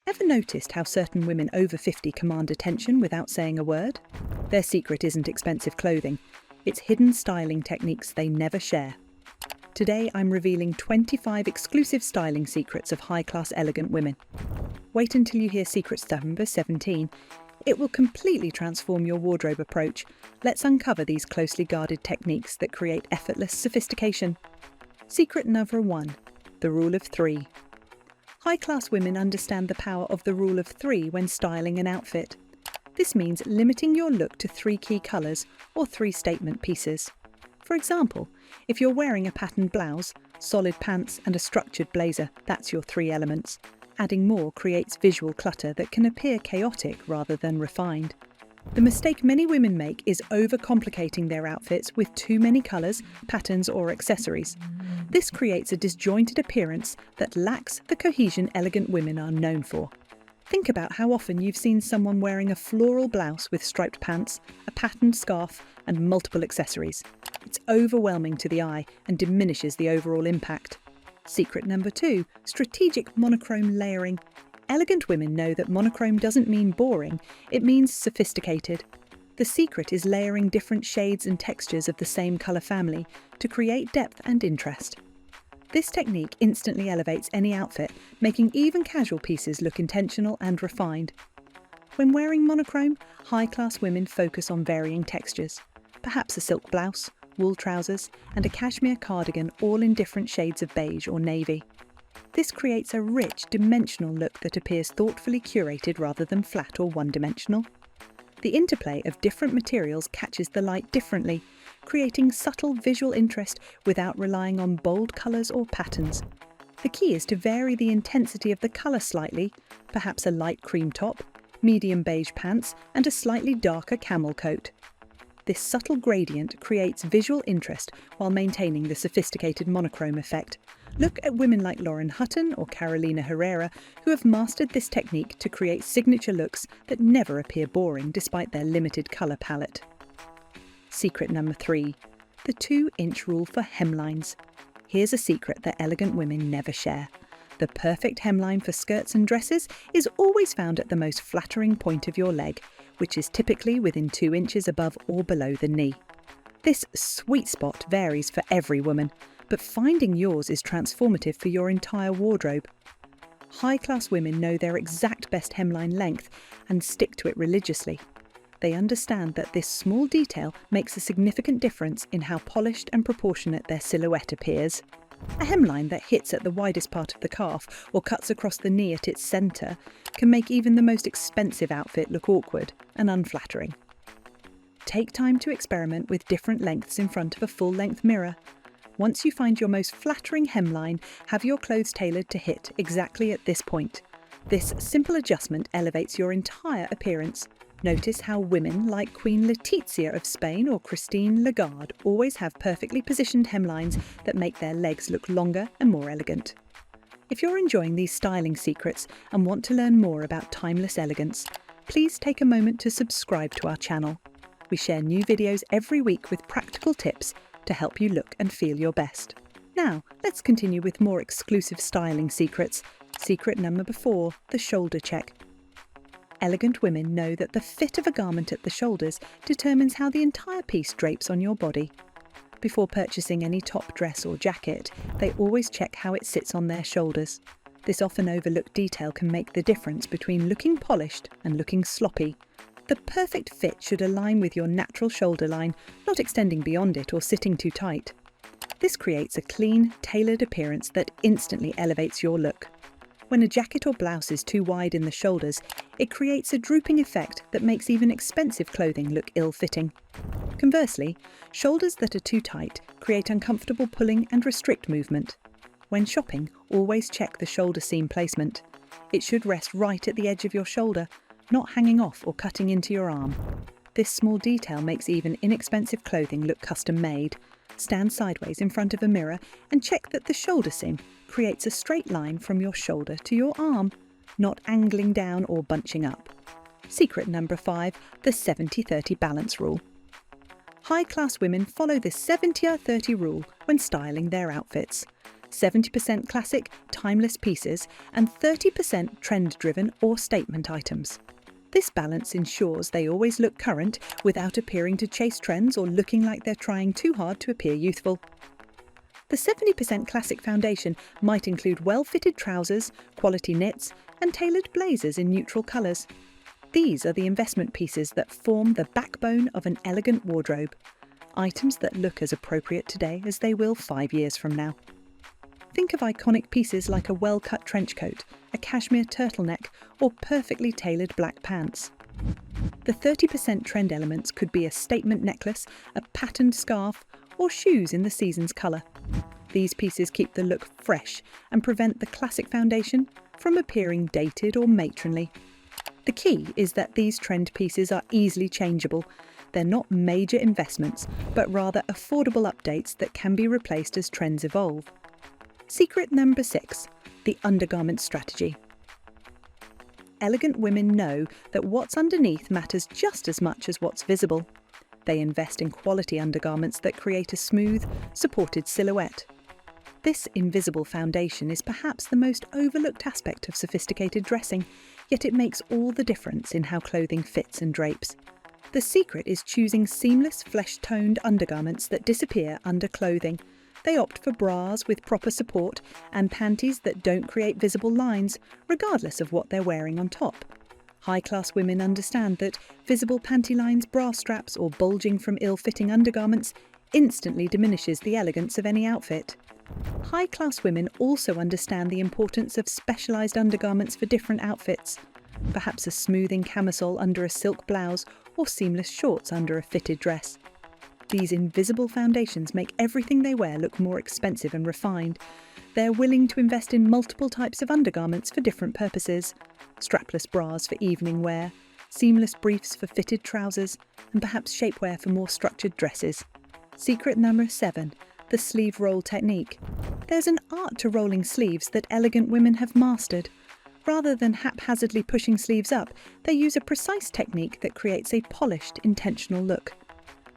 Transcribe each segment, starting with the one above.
Ever noticed how certain women over 50 command attention without saying a word? Their secret isn't expensive clothing, it's hidden styling techniques they never share. Today I'm revealing 25 exclusive styling secrets of high-class elegant women. Wait until you hear secret number 17. It will completely transform your wardrobe approach. Let's uncover these closely guarded techniques that create effortless sophistication. Secret number 1. The rule of 3. High-class women understand the power of the rule of 3 when styling an outfit. This means limiting your look to 3 key colours or 3 statement pieces. For example, if you're wearing a patterned blouse, solid pants and a structured blazer, that's your 3 elements. Adding more creates visual clutter that can appear chaotic rather than refined. The mistake many women make is overcomplicating their outfits with too many colours, patterns or accessories. This creates a disjointed appearance that lacks the cohesion elegant women are known for. Think about how often you've seen someone wearing a floral blouse with striped pants, a patterned scarf and multiple accessories. It's overwhelming to the eye and diminishes the overall impact. Secret number 2. Strategic monochrome layering. Elegant women know that monochrome doesn't mean boring, it means sophisticated. The secret is layering different shades and textures of the same colour family to create depth and interest. This technique instantly elevates any outfit, making even casual pieces look intentional and refined. When wearing monochrome, high-class women focus on varying textures. Perhaps a silk blouse, wool trousers, and a cashmere cardigan all in different shades of beige or navy. This creates a rich, dimensional look that appears thoughtfully curated rather than flat or one-dimensional. The interplay of different materials catches the light differently, creating subtle visual interest without relying on bold colours or patterns. The key is to vary the intensity of the colour slightly, perhaps a light cream top, medium beige pants, and a slightly darker camel coat. This subtle gradient creates visual interest while maintaining the sophisticated monochrome effect. Look at women like Lauren Hutton or Carolina Herrera who have mastered this technique to create signature looks that never appear boring despite their limited colour palette. Secret number 3. The 2-inch rule for hemlines. Here's a secret that elegant women never share. The perfect hemline for skirts and dresses is always found at the most flattering point of your leg, which is typically within 2 inches above or below the knee. This sweet spot varies for every woman, but finding yours is transformative for your entire wardrobe. High-class women know their exact best hemline length and stick to it religiously. They understand that this small detail makes a significant difference in how polished and proportionate their silhouette appears. A hemline that hits at the widest part of the calf or cuts across the knee at its centre can make even the most expensive outfit look awkward and unflattering. Take time to experiment with different lengths in front of a full-length mirror. Once you find your most flattering hemline, have your clothes tailored to hit exactly at this point. This simple adjustment elevates your entire appearance. Notice how women like Queen Letizia of Spain or Christine Lagarde always have perfectly positioned hemlines that make their legs look longer and more elegant. If you're enjoying these styling secrets and want to learn more about timeless elegance, please take a moment to subscribe to our channel. We share new videos every week with practical tips to help you look and feel your best. Now, let's continue with more exclusive styling secrets. Secret number 4, the shoulder check. Elegant women know that the fit of a garment at the shoulders determines how the entire piece drapes on your body. Before purchasing any top, dress or jacket, they always check how it sits on their shoulders. This often overlooked detail can make the difference between looking polished and looking sloppy. The perfect fit should align with your natural shoulder line, not extending beyond it or sitting too tight. This creates a clean, tailored appearance that instantly elevates your look. When a jacket or blouse is too wide in the shoulders, it creates a drooping effect that makes even expensive clothing look ill-fitting. Conversely, shoulders that are too tight create uncomfortable pulling and restrict movement. When shopping, always check the shoulder seam placement. It should rest right at the edge of your shoulder, not hanging off or cutting into your arm. This small detail makes even inexpensive clothing look custom-made. Stand sideways in front of a mirror and check that the shoulder seam creates a straight line from your shoulder to your arm, not angling down or bunching up. Secret number 5, the 70-30 balance rule. High-class women follow this 70-30 rule when styling their outfits. 70% classic, timeless pieces, and 30% trend-driven or statement items. This balance ensures they always look current without appearing to chase trends or looking like they're trying too hard to appear youthful. The 70% classic foundation might include well-fitted trousers, quality knits, and tailored blazers in neutral colours. These are the investment pieces that form the backbone of an elegant wardrobe. Items that look as appropriate today as they will 5 years from now. Think of iconic pieces like a well-cut trench coat, a cashmere turtleneck, or perfectly tailored black pants. The 30% trend elements could be a statement necklace, a patterned scarf, or shoes in the season's colour. These pieces keep the look fresh and prevent the classic foundation from appearing dated or matronly. The key is that these trend pieces are easily changeable. They're not major investments, but rather affordable updates that can be replaced as trends evolve. Secret number 6, the undergarment strategy. Elegant women know that what's underneath matters just as much as what's visible. They invest in quality undergarments that create a smooth, supported silhouette. This invisible foundation is perhaps the most overlooked aspect of sophisticated dressing, yet it makes all the difference in how clothing fits and drapes. The secret is choosing seamless, flesh-toned undergarments that disappear under clothing. They opt for bras with proper support and panties that don't create visible lines, regardless of what they're wearing on top. High-class women understand that visible panty lines, bra straps, or bulging from ill-fitting undergarments instantly diminishes the elegance of any outfit. High-class women also understand the importance of specialised undergarments for different outfits. Perhaps a smoothing camisole under a silk blouse or seamless shorts under a fitted dress. These invisible foundations make everything they wear look more expensive and refined. They're willing to invest in multiple types of undergarments for different purposes. Strapless bras for evening wear, seamless briefs for fitted trousers, and perhaps shapewear for more structured dresses. Secret number 7, the sleeve roll technique. There's an art to rolling sleeves that elegant women have mastered. Rather than haphazardly pushing sleeves up, they use a precise technique that creates a polished, intentional look.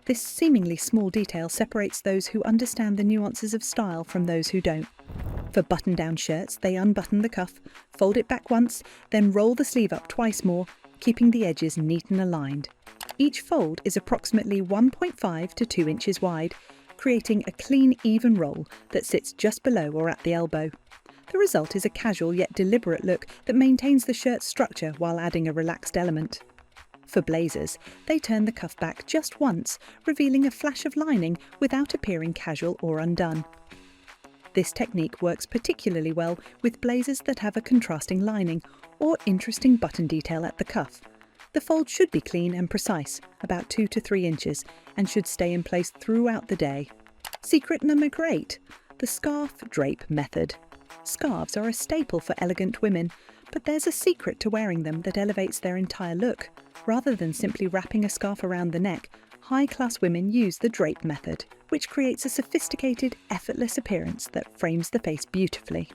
This seemingly small detail separates those who understand the nuances of style from those who don't. For button-down shirts, they unbutton the cuff, fold it back once, then roll the sleeve up twice more, keeping the edges neat and aligned. Each fold is approximately 1.5 to 2 inches wide, creating a clean, even roll that sits just below or at the elbow. The result is a casual yet deliberate look that maintains the shirt's structure while adding a relaxed element. For blazers, they turn the cuff back just once, revealing a flash of lining without appearing casual or undone. This technique works particularly well with blazers that have a contrasting lining or interesting button detail at the cuff. The fold should be clean and precise, about 2 to 3 inches, and should stay in place throughout the day. Secret number 8, the scarf drape method. Scarves are a staple for elegant women, but there's a secret to wearing them that elevates their entire look. Rather than simply wrapping a scarf around the neck, high-class women use the drape method, which creates a sophisticated, effortless appearance that frames the face beautifully.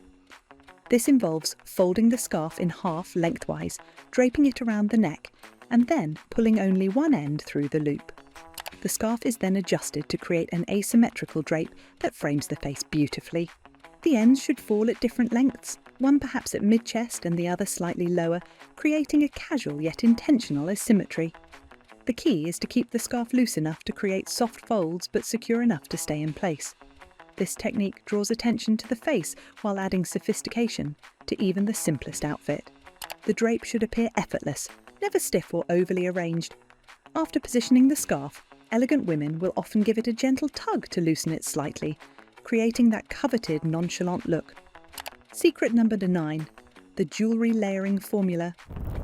This involves folding the scarf in half lengthwise, draping it around the neck, and then pulling only one end through the loop. The scarf is then adjusted to create an asymmetrical drape that frames the face beautifully. The ends should fall at different lengths, one perhaps at mid-chest and the other slightly lower, creating a casual yet intentional asymmetry. The key is to keep the scarf loose enough to create soft folds but secure enough to stay in place. This technique draws attention to the face while adding sophistication to even the simplest outfit. The drape should appear effortless, never stiff or overly arranged. After positioning the scarf, elegant women will often give it a gentle tug to loosen it slightly, creating that coveted nonchalant look. Secret number 9, the jewellery layering formula.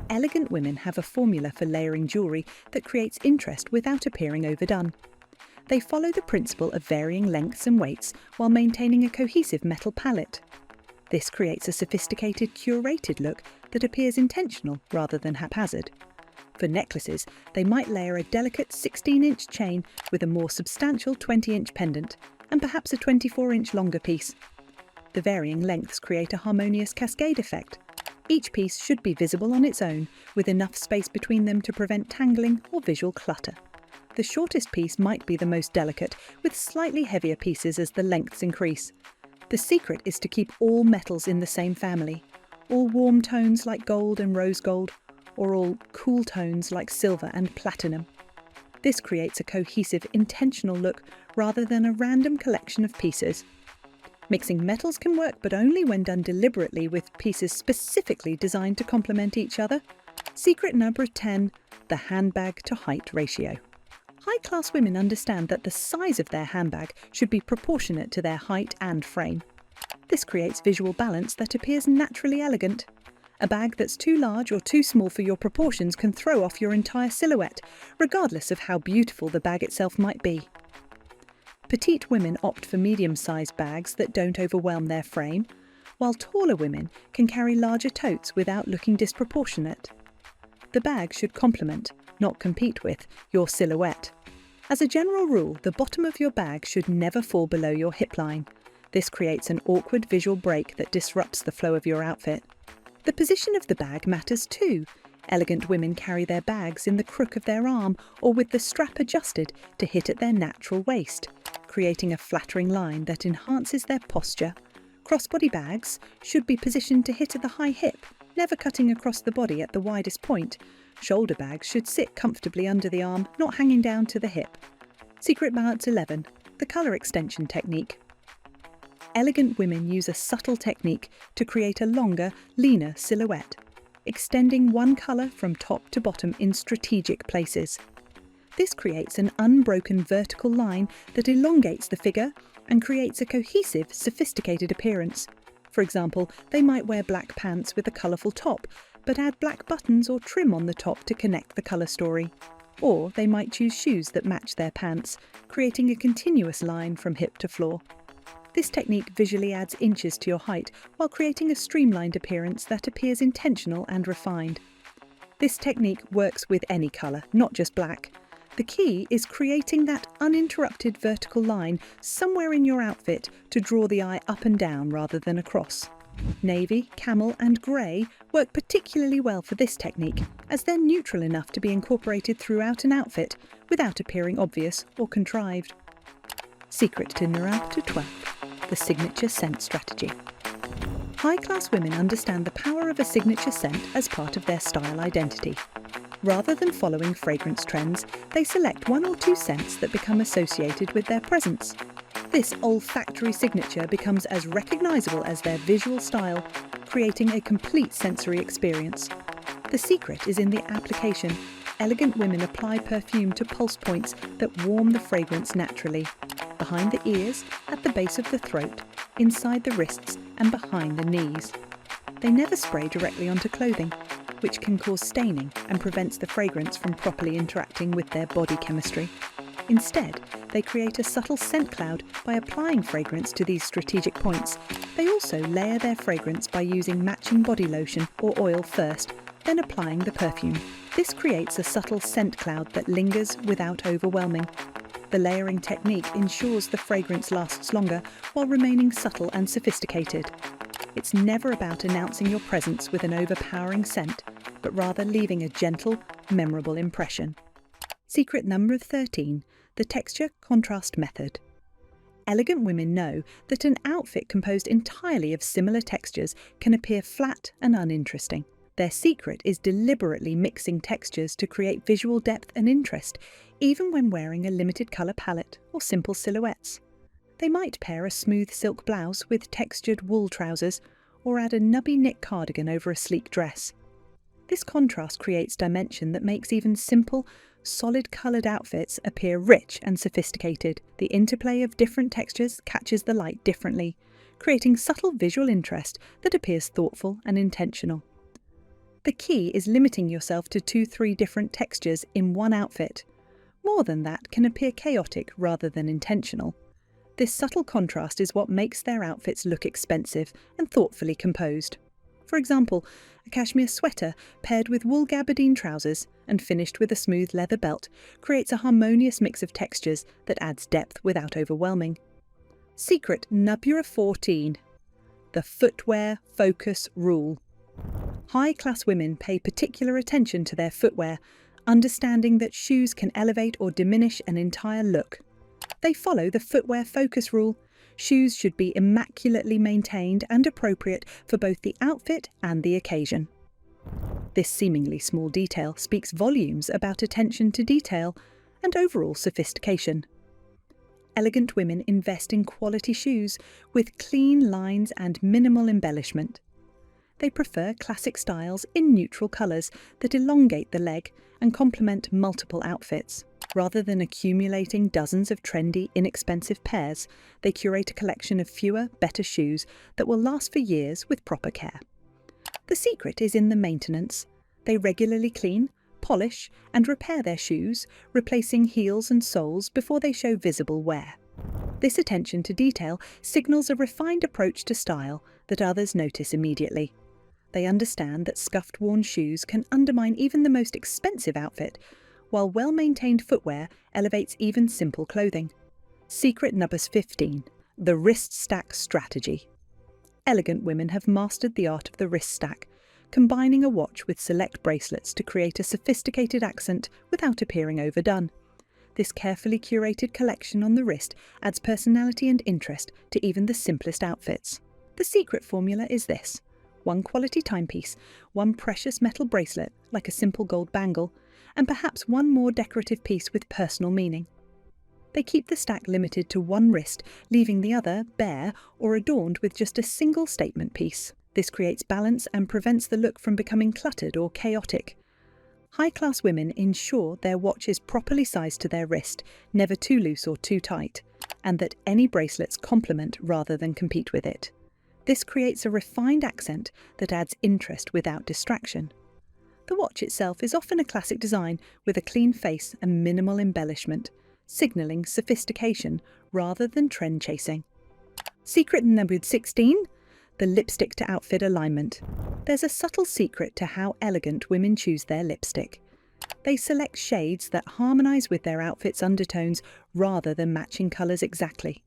Elegant women have a formula for layering jewellery that creates interest without appearing overdone. They follow the principle of varying lengths and weights while maintaining a cohesive metal palette. This creates a sophisticated, curated look that appears intentional rather than haphazard. For necklaces, they might layer a delicate 16-inch chain with a more substantial 20-inch pendant, and perhaps a 24-inch longer piece. The varying lengths create a harmonious cascade effect. Each piece should be visible on its own, with enough space between them to prevent tangling or visual clutter. The shortest piece might be the most delicate, with slightly heavier pieces as the lengths increase. The secret is to keep all metals in the same family, all warm tones like gold and rose gold, or all cool tones like silver and platinum. This creates a cohesive, intentional look rather than a random collection of pieces. Mixing metals can work, but only when done deliberately with pieces specifically designed to complement each other. Secret number 10, the handbag to height ratio. High-class women understand that the size of their handbag should be proportionate to their height and frame. This creates visual balance that appears naturally elegant. A bag that's too large or too small for your proportions can throw off your entire silhouette, regardless of how beautiful the bag itself might be. Petite women opt for medium-sized bags that don't overwhelm their frame, while taller women can carry larger totes without looking disproportionate. The bag should complement, not compete with, your silhouette. As a general rule, the bottom of your bag should never fall below your hip line. This creates an awkward visual break that disrupts the flow of your outfit. The position of the bag matters too. Elegant women carry their bags in the crook of their arm or with the strap adjusted to hit at their natural waist, creating a flattering line that enhances their posture. Crossbody bags should be positioned to hit at the high hip, never cutting across the body at the widest point. Shoulder bags should sit comfortably under the arm, not hanging down to the hip. Secret balance 11, the colour extension technique. Elegant women use a subtle technique to create a longer, leaner silhouette, extending one colour from top to bottom in strategic places. This creates an unbroken vertical line that elongates the figure and creates a cohesive, sophisticated appearance. For example, they might wear black pants with a colourful top, but add black buttons or trim on the top to connect the colour story. Or they might choose shoes that match their pants, creating a continuous line from hip to floor. This technique visually adds inches to your height while creating a streamlined appearance that appears intentional and refined. This technique works with any colour, not just black. The key is creating that uninterrupted vertical line somewhere in your outfit to draw the eye up and down rather than across. Navy, camel and grey work particularly well for this technique, as they're neutral enough to be incorporated throughout an outfit without appearing obvious or contrived. Secret number 12, the signature scent strategy. High-class women understand the power of a signature scent as part of their style identity. Rather than following fragrance trends, they select one or two scents that become associated with their presence. This olfactory signature becomes as recognisable as their visual style, creating a complete sensory experience. The secret is in the application. Elegant women apply perfume to pulse points that warm the fragrance naturally, behind the ears, at the base of the throat, inside the wrists and behind the knees. They never spray directly onto clothing, which can cause staining and prevents the fragrance from properly interacting with their body chemistry. Instead, they create a subtle scent cloud by applying fragrance to these strategic points. They also layer their fragrance by using matching body lotion or oil first, then applying the perfume. This creates a subtle scent cloud that lingers without overwhelming. The layering technique ensures the fragrance lasts longer while remaining subtle and sophisticated. It's never about announcing your presence with an overpowering scent, but rather leaving a gentle, memorable impression. Secret number 13, the texture contrast method. Elegant women know that an outfit composed entirely of similar textures can appear flat and uninteresting. Their secret is deliberately mixing textures to create visual depth and interest, even when wearing a limited colour palette or simple silhouettes. They might pair a smooth silk blouse with textured wool trousers, or add a nubby knit cardigan over a sleek dress. This contrast creates dimension that makes even simple, solid coloured outfits appear rich and sophisticated. The interplay of different textures catches the light differently, creating subtle visual interest that appears thoughtful and intentional. The key is limiting yourself to 2-3 different textures in one outfit. More than that can appear chaotic rather than intentional. This subtle contrast is what makes their outfits look expensive and thoughtfully composed. For example, a cashmere sweater paired with wool gabardine trousers and finished with a smooth leather belt creates a harmonious mix of textures that adds depth without overwhelming. Secret number 14. The footwear focus rule. High-class women pay particular attention to their footwear, understanding that shoes can elevate or diminish an entire look. They follow the footwear focus rule. Shoes should be immaculately maintained and appropriate for both the outfit and the occasion. This seemingly small detail speaks volumes about attention to detail and overall sophistication. Elegant women invest in quality shoes with clean lines and minimal embellishment. They prefer classic styles in neutral colours that elongate the leg and complement multiple outfits. Rather than accumulating dozens of trendy, inexpensive pairs, they curate a collection of fewer, better shoes that will last for years with proper care. The secret is in the maintenance. They regularly clean, polish, and repair their shoes, replacing heels and soles before they show visible wear. This attention to detail signals a refined approach to style that others notice immediately. They understand that scuffed-worn shoes can undermine even the most expensive outfit, while well-maintained footwear elevates even simple clothing. Secret number 15. The wrist stack strategy. Elegant women have mastered the art of the wrist stack, combining a watch with select bracelets to create a sophisticated accent without appearing overdone. This carefully curated collection on the wrist adds personality and interest to even the simplest outfits. The secret formula is this: one quality timepiece, one precious metal bracelet, like a simple gold bangle, and perhaps one more decorative piece with personal meaning. They keep the stack limited to one wrist, leaving the other bare or adorned with just a single statement piece. This creates balance and prevents the look from becoming cluttered or chaotic. High-class women ensure their watch is properly sized to their wrist, never too loose or too tight, and that any bracelets complement rather than compete with it. This creates a refined accent that adds interest without distraction. The watch itself is often a classic design with a clean face and minimal embellishment, signalling sophistication rather than trend chasing. Secret number 16. The lipstick to outfit alignment. There's a subtle secret to how elegant women choose their lipstick. They select shades that harmonise with their outfit's undertones rather than matching colours exactly.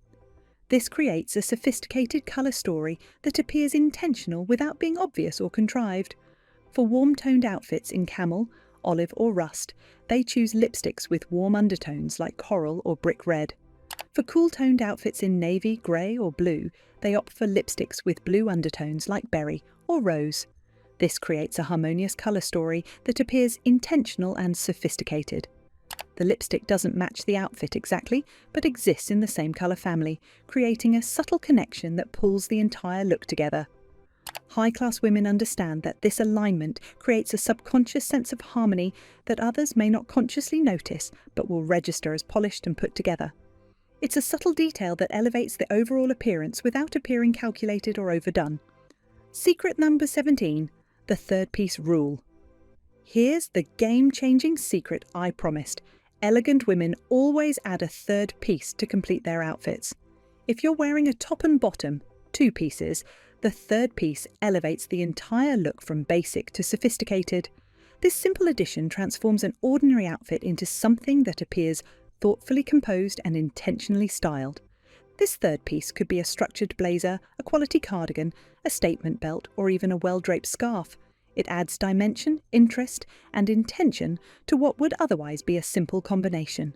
This creates a sophisticated colour story that appears intentional without being obvious or contrived. For warm-toned outfits in camel, olive or rust, they choose lipsticks with warm undertones like coral or brick red. For cool-toned outfits in navy, grey or blue, they opt for lipsticks with blue undertones like berry or rose. This creates a harmonious colour story that appears intentional and sophisticated. The lipstick doesn't match the outfit exactly, but exists in the same colour family, creating a subtle connection that pulls the entire look together. High-class women understand that this alignment creates a subconscious sense of harmony that others may not consciously notice, but will register as polished and put together. It's a subtle detail that elevates the overall appearance without appearing calculated or overdone. Secret number 17. The third-piece rule. Here's the game-changing secret I promised. Elegant women always add a third piece to complete their outfits. If you're wearing a top and bottom, 2 pieces, the third piece elevates the entire look from basic to sophisticated. This simple addition transforms an ordinary outfit into something that appears thoughtfully composed and intentionally styled. This third piece could be a structured blazer, a quality cardigan, a statement belt, or even a well-draped scarf. It adds dimension, interest, and intention to what would otherwise be a simple combination.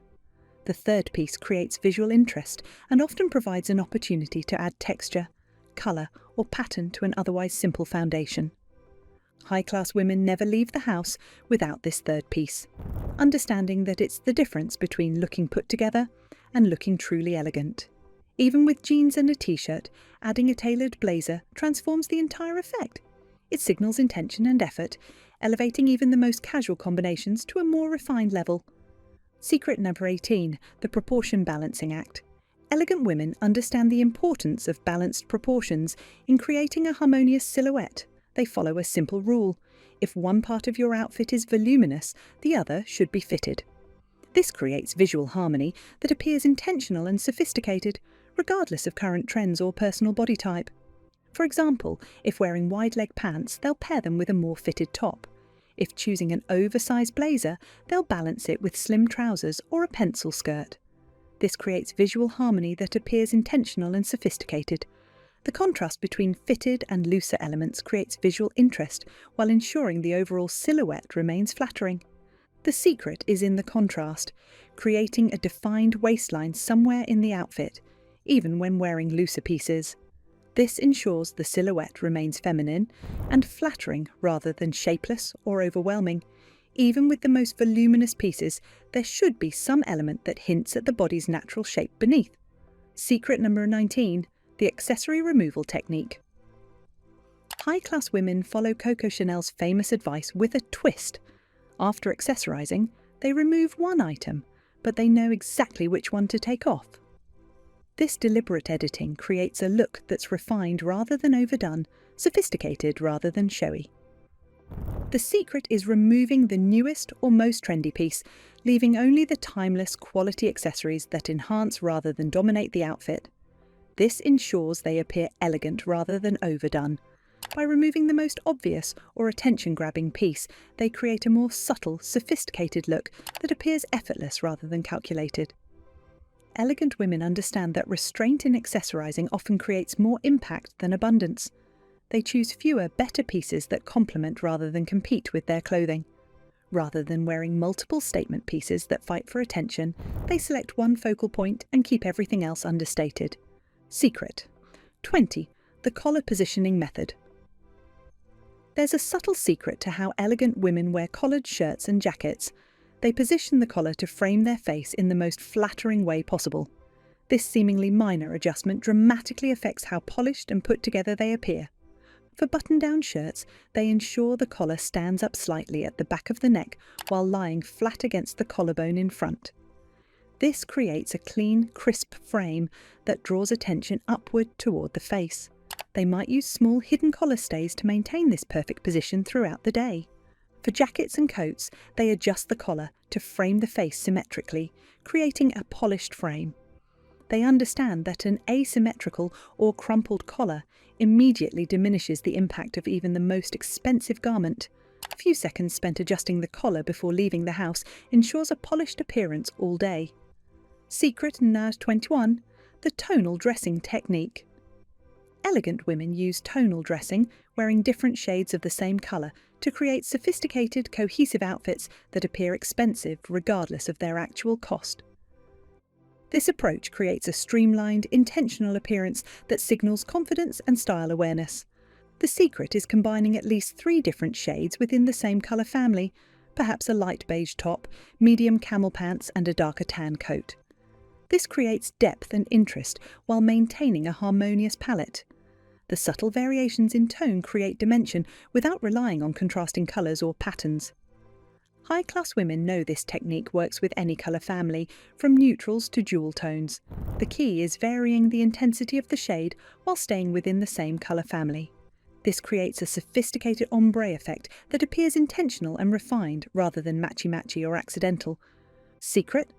The third piece creates visual interest and often provides an opportunity to add texture, colour, or pattern to an otherwise simple foundation. High-class women never leave the house without this third piece, understanding that it's the difference between looking put together and looking truly elegant. Even with jeans and a t-shirt, adding a tailored blazer transforms the entire effect. It signals intention and effort, elevating even the most casual combinations to a more refined level. Secret number 18. The proportion balancing act. Elegant women understand the importance of balanced proportions in creating a harmonious silhouette. They follow a simple rule. If one part of your outfit is voluminous, the other should be fitted. This creates visual harmony that appears intentional and sophisticated, regardless of current trends or personal body type. For example, if wearing wide-leg pants, they'll pair them with a more fitted top. If choosing an oversized blazer, they'll balance it with slim trousers or a pencil skirt. This creates visual harmony that appears intentional and sophisticated. The contrast between fitted and looser elements creates visual interest while ensuring the overall silhouette remains flattering. The secret is in the contrast, creating a defined waistline somewhere in the outfit. even when wearing looser pieces. This ensures the silhouette remains feminine and flattering rather than shapeless or overwhelming. Even with the most voluminous pieces, there should be some element that hints at the body's natural shape beneath. Secret number 19, the accessory removal technique. High-class women follow Coco Chanel's famous advice with a twist. After accessorizing, they remove one item, but they know exactly which one to take off. This deliberate editing creates a look that's refined rather than overdone, sophisticated rather than showy. The secret is removing the newest or most trendy piece, leaving only the timeless quality accessories that enhance rather than dominate the outfit. This ensures they appear elegant rather than overdone. By removing the most obvious or attention-grabbing piece, they create a more subtle, sophisticated look that appears effortless rather than calculated. Elegant women understand that restraint in accessorizing often creates more impact than abundance. They choose fewer, better pieces that complement rather than compete with their clothing. Rather than wearing multiple statement pieces that fight for attention, they select one focal point and keep everything else understated. Secret 20. The collar positioning method. There's a subtle secret to how elegant women wear collared shirts and jackets. They position the collar to frame their face in the most flattering way possible. This seemingly minor adjustment dramatically affects how polished and put together they appear. For button-down shirts, they ensure the collar stands up slightly at the back of the neck while lying flat against the collarbone in front. This creates a clean, crisp frame that draws attention upward toward the face. They might use small hidden collar stays to maintain this perfect position throughout the day. For jackets and coats, they adjust the collar to frame the face symmetrically, creating a polished frame. They understand that an asymmetrical or crumpled collar immediately diminishes the impact of even the most expensive garment. A few seconds spent adjusting the collar before leaving the house ensures a polished appearance all day. Secret number 21, the tonal dressing technique. Elegant women use tonal dressing, wearing different shades of the same colour, to create sophisticated, cohesive outfits that appear expensive regardless of their actual cost. This approach creates a streamlined, intentional appearance that signals confidence and style awareness. The secret is combining at least 3 different shades within the same colour family, perhaps a light beige top, medium camel pants and a darker tan coat. This creates depth and interest while maintaining a harmonious palette. The subtle variations in tone create dimension without relying on contrasting colours or patterns. High-class women know this technique works with any colour family, from neutrals to jewel tones. The key is varying the intensity of the shade while staying within the same colour family. This creates a sophisticated ombre effect that appears intentional and refined rather than matchy-matchy or accidental. Secret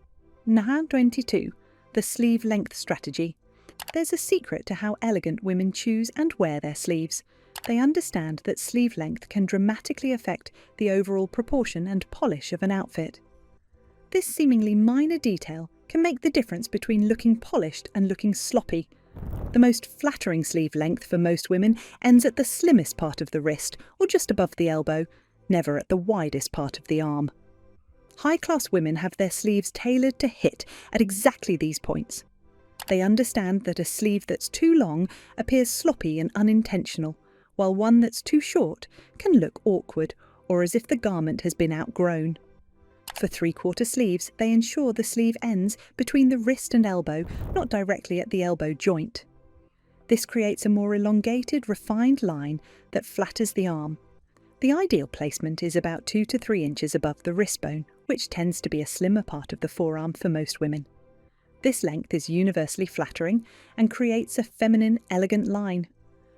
number 22. The sleeve length strategy. There's a secret to how elegant women choose and wear their sleeves. They understand that sleeve length can dramatically affect the overall proportion and polish of an outfit. This seemingly minor detail can make the difference between looking polished and looking sloppy. The most flattering sleeve length for most women ends at the slimmest part of the wrist or just above the elbow, never at the widest part of the arm. High-class women have their sleeves tailored to hit at exactly these points. They understand that a sleeve that's too long appears sloppy and unintentional, while one that's too short can look awkward or as if the garment has been outgrown. For 3/4 sleeves, they ensure the sleeve ends between the wrist and elbow, not directly at the elbow joint. This creates a more elongated, refined line that flatters the arm. The ideal placement is about 2 to 3 inches above the wrist bone, which tends to be a slimmer part of the forearm for most women. This length is universally flattering and creates a feminine, elegant line.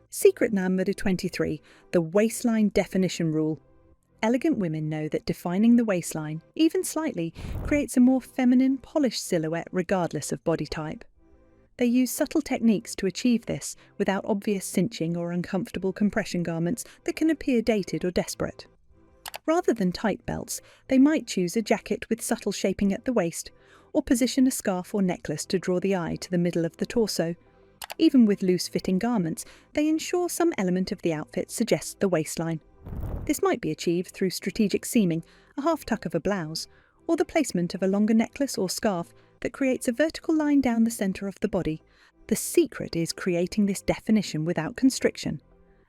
Secret number 23, the waistline definition rule. Elegant women know that defining the waistline, even slightly, creates a more feminine, polished silhouette regardless of body type. They use subtle techniques to achieve this without obvious cinching or uncomfortable compression garments that can appear dated or desperate. Rather than tight belts, they might choose a jacket with subtle shaping at the waist, or position a scarf or necklace to draw the eye to the middle of the torso. Even with loose-fitting garments, they ensure some element of the outfit suggests the waistline. This might be achieved through strategic seaming, a half-tuck of a blouse, or the placement of a longer necklace or scarf that creates a vertical line down the centre of the body. The secret is creating this definition without constriction,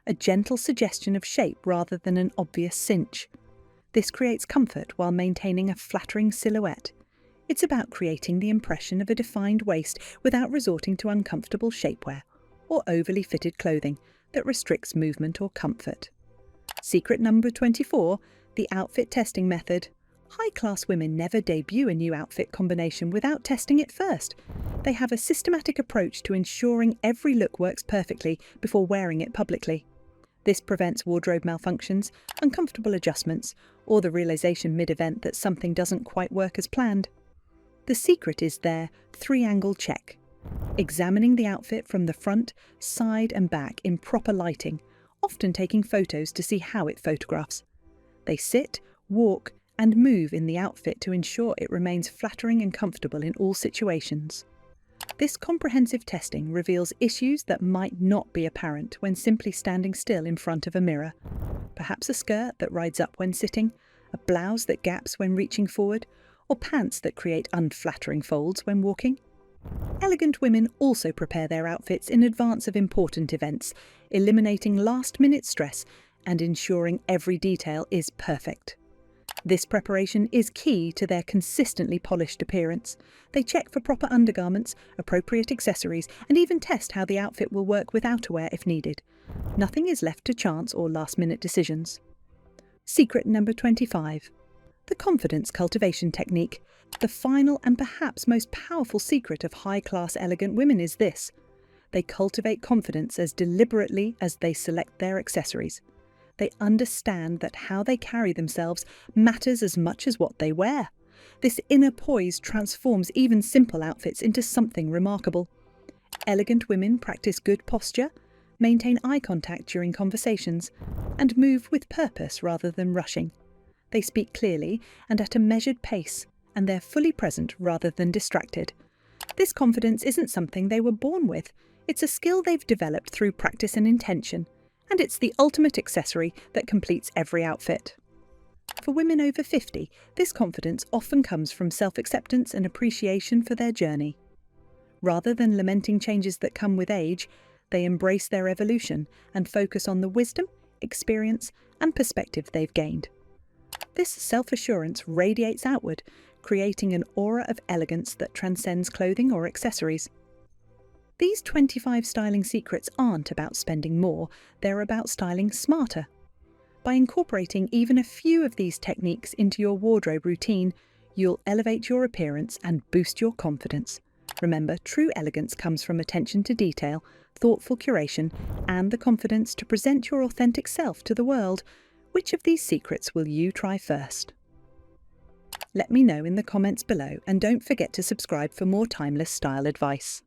a gentle suggestion of shape rather than an obvious cinch. This creates comfort while maintaining a flattering silhouette. It's about creating the impression of a defined waist without resorting to uncomfortable shapewear or overly fitted clothing that restricts movement or comfort. Secret number 24, the outfit testing method. High-class women never debut a new outfit combination without testing it first. They have a systematic approach to ensuring every look works perfectly before wearing it publicly. This prevents wardrobe malfunctions, uncomfortable adjustments, or the realization mid-event that something doesn't quite work as planned. The secret is their three-angle check, examining the outfit from the front, side and back in proper lighting, often taking photos to see how it photographs. They sit, walk, and move in the outfit to ensure it remains flattering and comfortable in all situations. This comprehensive testing reveals issues that might not be apparent when simply standing still in front of a mirror. Perhaps a skirt that rides up when sitting, a blouse that gaps when reaching forward, or pants that create unflattering folds when walking. Elegant women also prepare their outfits in advance of important events, eliminating last-minute stress and ensuring every detail is perfect. This preparation is key to their consistently polished appearance. They check for proper undergarments, appropriate accessories, and even test how the outfit will work with outerwear if needed. Nothing is left to chance or last-minute decisions. Secret number 25. The confidence cultivation technique. The final and perhaps most powerful secret of high-class elegant women is this. They cultivate confidence as deliberately as they select their accessories. They understand that how they carry themselves matters as much as what they wear. This inner poise transforms even simple outfits into something remarkable. Elegant women practice good posture, maintain eye contact during conversations, and move with purpose rather than rushing. They speak clearly and at a measured pace, and they're fully present rather than distracted. This confidence isn't something they were born with. It's a skill they've developed through practice and intention. And it's the ultimate accessory that completes every outfit. For women over 50, this confidence often comes from self-acceptance and appreciation for their journey. Rather than lamenting changes that come with age, they embrace their evolution and focus on the wisdom, experience, and perspective they've gained. This self-assurance radiates outward, creating an aura of elegance that transcends clothing or accessories. These 25 styling secrets aren't about spending more, they're about styling smarter. By incorporating even a few of these techniques into your wardrobe routine, you'll elevate your appearance and boost your confidence. Remember, true elegance comes from attention to detail, thoughtful curation, and the confidence to present your authentic self to the world. Which of these secrets will you try first? Let me know in the comments below, and don't forget to subscribe for more timeless style advice.